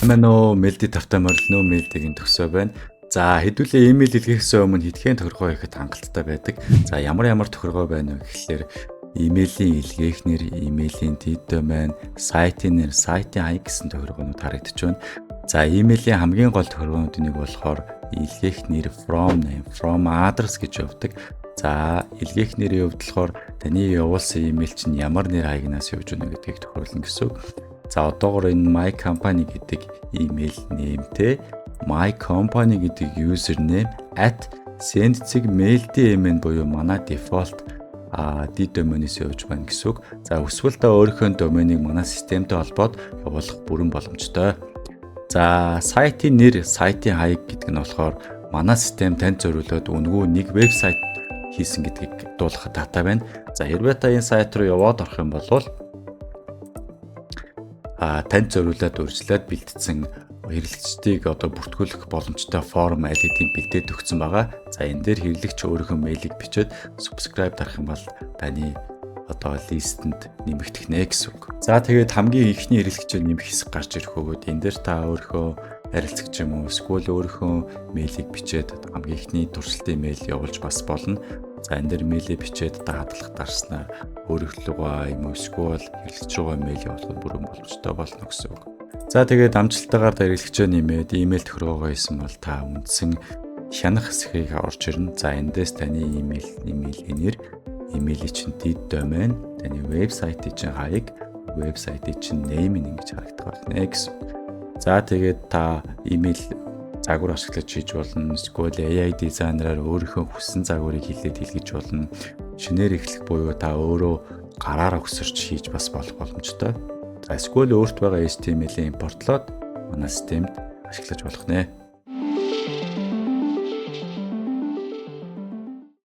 Манай мэлди тавтай морилно мэлдигийн төгсөө байна. За хэдүүлээ имэйл илгээхээс өмнө хитгэн тохиргоо ихэд хангалттай байдаг. За ямар тохиргоо байна вэ гэхлээр имэйлийн илгээхнэр, имэйлийн дэд домен, сайтын нэр, сайтын аяг гэсэн тохиргоонууд харагдаж байна. За имэйлийн хамгийн гол тохиргоонуудын нэг болохоор илгээх нэр from name, from address гэж явдаг. За илгээх нэрийн хувьд болохоор таны явуулсан имэйл чинь ямар нэр хаягнаас явж байна гэдгийг тохируулна гэсэн үг. За одоогоор энэ my company гэдэг email нэмтэй my company гэдэг username @sendcig.mail.mn буюу манай default дэд доменээс явж байна гэсэн үг. За эсвэл та өөрийнхөө доменийг манай системтэй холбоод явуулах бүрэн боломжтой. За сайтын нэр, сайтын хаяг гэдэг нь болохоор манай систем танд зориулаад үнэгүй нэг вебсайт хийсэн гэдгийг дуулгах дата байна. За хэрвээ та энэ сайт руу яваад орох юм бол танд зориулаад урьдчилаад бэлтгэсэн хэрэглэгчдийг бүртгүүлэх боломжтой форм аль хэдийн бэлдээд өгсөн байгаа. За энэ дээр хэрэглэгч өөрийнхөө мэйлийг бичээд subscribe дарах юм бол таны листэнд нэмэгдэх нэ гэсэн үг. За тэгээд хамгийн ихний хэрэглэгчээр нэмэх хэсэг гарч ирэх өгөөд энэ дээр та өөрийнхөө харилцагч юм уу эсвэл өөрийнхөө мэйлийг бичээд хамгийн ихний туршилтын мэйл явуулж бас болно. За энэ дээр мэйлээ бичээд дадлах дарснаар өөрийнхөө юм уу эсвэл хэрэглэгч рүүгээ мэйл явуулах бүрэн боломжтой болно гэсэн үг. За тэгээд амжилттайгаар хэрэглэгчөө нэмээд имэйл тохиргоогоо хийсэн бол та үндсэн хянах хэсгийг орж ирнэ. За эндээс таны имэйлийн нэр, имэйлийн чинь дэд домен, таны вебсайтын чинь хаяг, вебсайтын чинь name ингэж харагдах болно гэсэн. За тэгээд та имэйл загвар ашиглаж хийж болно. Эсвэл AI дизайнераар өөрийнхөө хүссэн загварыг хэлгэж болно. Шинээр эхлэх буюу та өөрөө гараараа өсөрч хийж бас болох боломжтой. За эсвэл өөрт байгаа HTML-ийг импортлоод манай системд ашиглаж болох нэ.